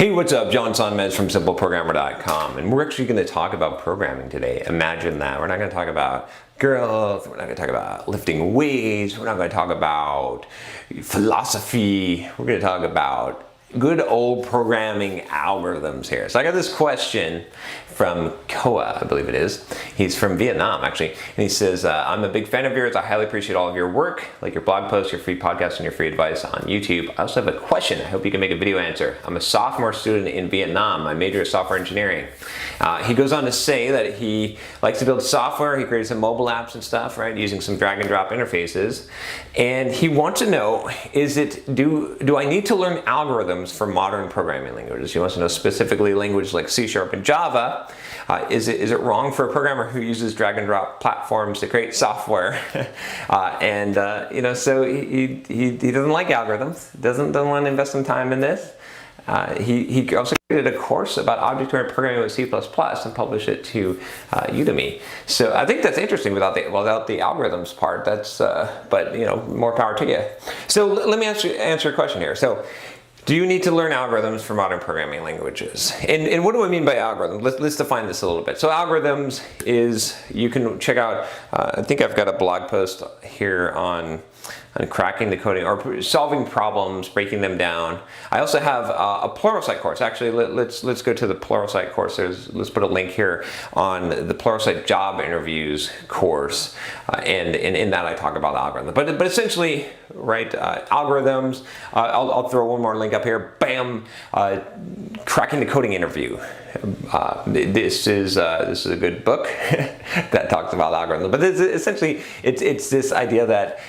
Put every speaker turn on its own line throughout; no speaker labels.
Hey, what's up? John Sonmez from SimpleProgrammer.com, and we're actually going to talk about programming today. Imagine that. We're not going to talk about girls, we're not going to talk about lifting weights, we're not going to talk about philosophy, we're going to talk about good old programming algorithms here. So I got this question from Koa, I believe it is. He's from Vietnam, actually. And he says, I'm a big fan of yours. I highly appreciate all of your work, like your blog posts, your free podcasts, and your free advice on YouTube. I also have a question. I hope you can make a video answer. I'm a sophomore student in Vietnam. My major is software engineering. He goes on to say that he likes to build software. He created some mobile apps and stuff, right, using some drag and drop interfaces. And he wants to know, do I need to learn algorithms for modern programming languages? He wants to know specifically languages like C# and Java. Is it wrong for a programmer who uses drag and drop platforms to create software? So he doesn't like algorithms, doesn't want to invest some time in this. He also created a course about object-oriented programming with C++ and published it to Udemy. So I think that's interesting without the algorithms part. But more power to you. So let me answer a question here. So, do you need to learn algorithms for modern programming languages? And what do I mean by algorithms? Let's define this a little bit. So algorithms is, you can check out, I think I've got a blog post here on cracking the coding or solving problems, breaking them down. I also have a Pluralsight course. Actually, let's go to the Pluralsight course. Let's put a link here on the Pluralsight job interviews course, and in that I talk about algorithms. But essentially, right, algorithms. I'll throw one more link up here. Bam, cracking the coding interview. This is a good book that talks about algorithms. But essentially, it's this idea that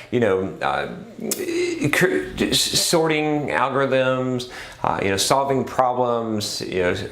sorting algorithms, solving problems,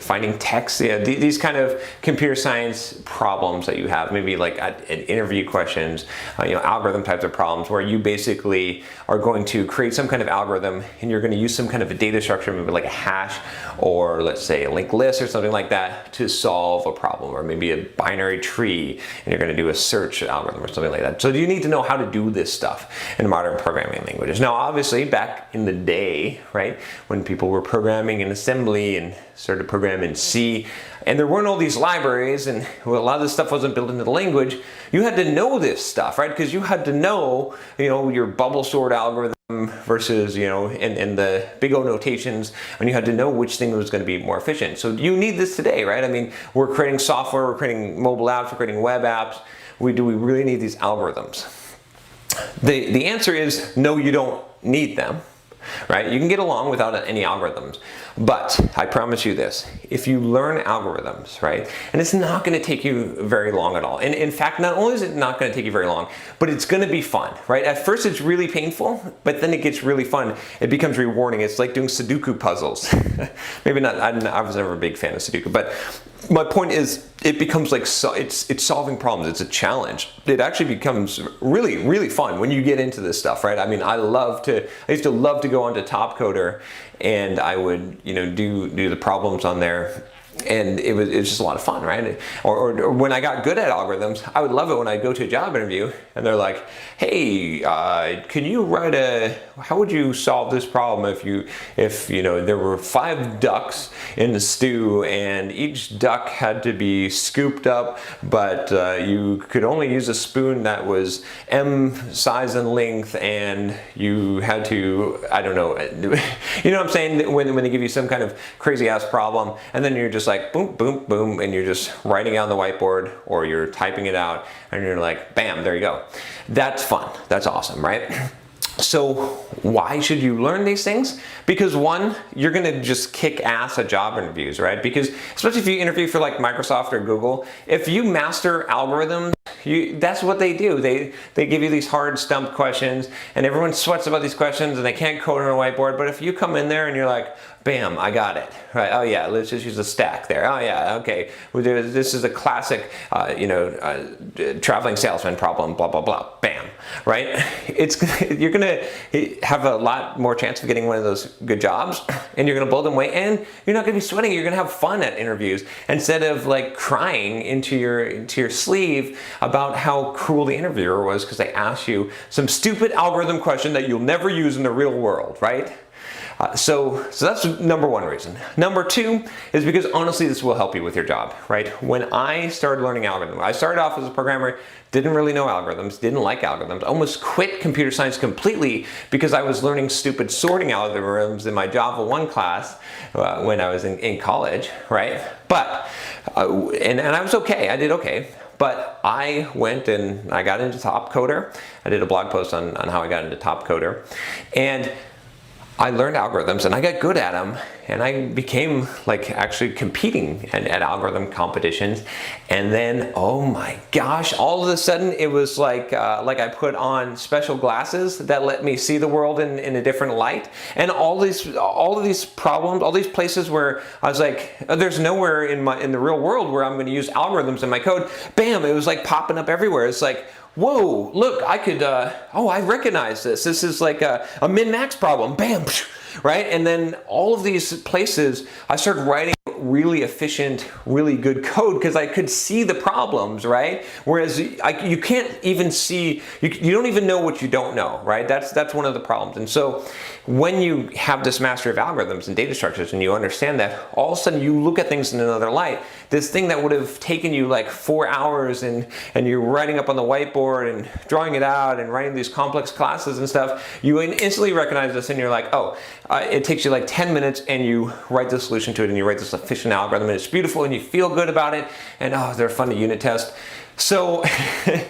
finding text, these kind of computer science problems that you have, maybe like interview questions, algorithm types of problems where you basically are going to create some kind of algorithm and you're going to use some kind of a data structure, maybe like a hash or let's say a linked list or something like that to solve a problem, or maybe a binary tree and you're going to do a search algorithm or something like that. So you need to know how to do this stuff in modern programming languages. Now, obviously, back in the day, right, when people were programming in assembly and started programming in C, and there weren't all these libraries, and a lot of this stuff wasn't built into the language, you had to know this stuff, right? Because you had to know, your bubble sort algorithm versus, and the big O notations, and you had to know which thing was going to be more efficient. So you need this today, right? I mean, we're creating software, we're creating mobile apps, we're creating web apps. Do we really need these algorithms? The answer is no, you don't need them, right? You can get along without any algorithms, but I promise you this, if you learn algorithms, right, and it's not going to take you very long at all. And in fact, not only is it not going to take you very long, but it's going to be fun, right? At first it's really painful, but then it gets really fun. It becomes rewarding. It's like doing Sudoku puzzles. Maybe not, I was never a big fan of Sudoku, but my point is, it becomes like, it's solving problems. It's a challenge. It actually becomes really, really fun when you get into this stuff, right? I mean, I used to love to go onto Topcoder, and I would, do the problems on there. And it was just a lot of fun, right? Or when I got good at algorithms, I would love it when I go to a job interview and they're like, hey, can you how would you solve this problem if there were 5 ducks in the stew and each duck had to be scooped up, but you could only use a spoon that was M size and length, and you had to, I don't know, you know what I'm saying? When they give you some kind of crazy ass problem, and then you're just like boom, boom, boom, and you're just writing it on the whiteboard or you're typing it out and you're like, bam, there you go. That's fun. That's awesome, right? So why should you learn these things? Because one, you're going to just kick ass at job interviews, right? Because especially if you interview for like Microsoft or Google, if you master algorithms, that's what they do. They give you these hard stump questions, and everyone sweats about these questions and they can't code on a whiteboard. But if you come in there and you're like, bam, I got it, right? Oh yeah, let's just use a stack there. Oh yeah, okay. This is a classic, traveling salesman problem, blah, blah, blah, bam, right? You're gonna have a lot more chance of getting one of those good jobs, and you're gonna blow them away, and you're not gonna be sweating. You're gonna have fun at interviews instead of like crying into your sleeve about how cruel the interviewer was because they asked you some stupid algorithm question that you'll never use in the real world, right? So that's number one reason. Number two is because honestly, this will help you with your job, right? When I started learning algorithms, I started off as a programmer, didn't really know algorithms, didn't like algorithms, almost quit computer science completely because I was learning stupid sorting algorithms in my Java 1 class when I was in college, right? But, and I was okay, I did okay. But I went and I got into Top Coder. I did a blog post on how I got into Top Coder. And I learned algorithms and I got good at them, and I became like actually competing at algorithm competitions. And then, oh my gosh, all of a sudden it was like I put on special glasses that let me see the world in a different light. And all of these problems, all these places where I was like, there's nowhere in the real world where I'm going to use algorithms in my code. Bam! It was like popping up everywhere. It's like, whoa, look, I could, oh, I recognize this. This is like a min-max problem. Bam, right? And then all of these places, I started writing really efficient, really good code because I could see the problems, right? Whereas you can't even see, you don't even know what you don't know, right? That's one of the problems. And so when you have this mastery of algorithms and data structures and you understand that, all of a sudden you look at things in another light. This thing that would have taken you like 4 hours and you're writing up on the whiteboard and drawing it out and writing these complex classes and stuff, you instantly recognize this and you're like, oh, it takes you like 10 minutes and you write the solution to it and you write this efficient algorithm and it's beautiful and you feel good about it and oh, they're fun to unit test. So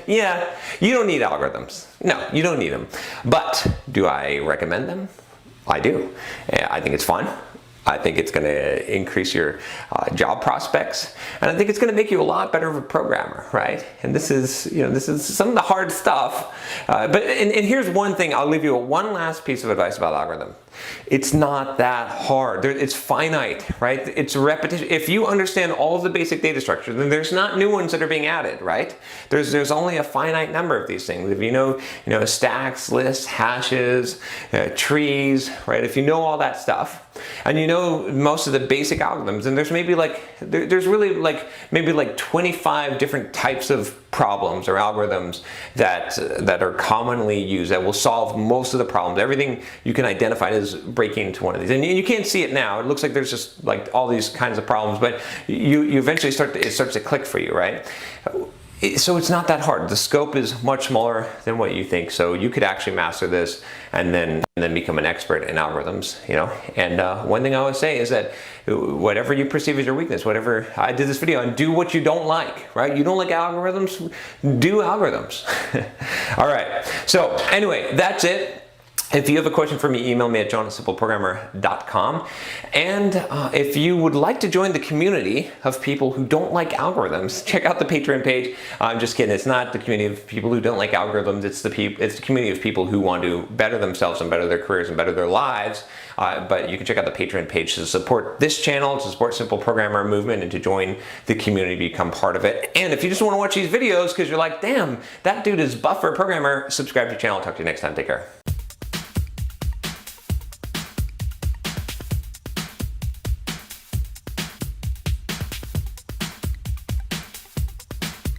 yeah, you don't need algorithms. No, you don't need them. But do I recommend them? I do. I think it's fun. I think it's going to increase your job prospects, and I think it's going to make you a lot better of a programmer, right? And this is some of the hard stuff. But here's one thing. I'll leave you with one last piece of advice about algorithm. It's not that hard. It's finite, right? It's repetition. If you understand all of the basic data structures, then there's not new ones that are being added, right? There's only a finite number of these things. If you know stacks, lists, hashes, trees, right? If you know all that stuff, and you know most of the basic algorithms, and there's maybe there's really maybe 25 different types of problems or algorithms that are commonly used that will solve most of the problems. Everything you can identify is breaking into one of these, and you can't see it now. It looks like there's just like all these kinds of problems, but you eventually it starts to click for you, right? So it's not that hard. The scope is much smaller than what you think. So you could actually master this and then become an expert in algorithms, And one thing I always say is that whatever you perceive as your weakness, whatever I did this video on, do what you don't like, right? You don't like algorithms, do algorithms. All right. So anyway, that's it. If you have a question for me, email me at john@simpleprogrammer.com. And if you would like to join the community of people who don't like algorithms, check out the Patreon page. I'm just kidding. It's not the community of people who don't like algorithms. It's the community of people who want to better themselves and better their careers and better their lives. But you can check out the Patreon page to support this channel, to support Simple Programmer movement, and to join the community, become part of it. And if you just want to watch these videos because you're like, damn, that dude is buff for a programmer, subscribe to the channel. I'll talk to you next time. Take care.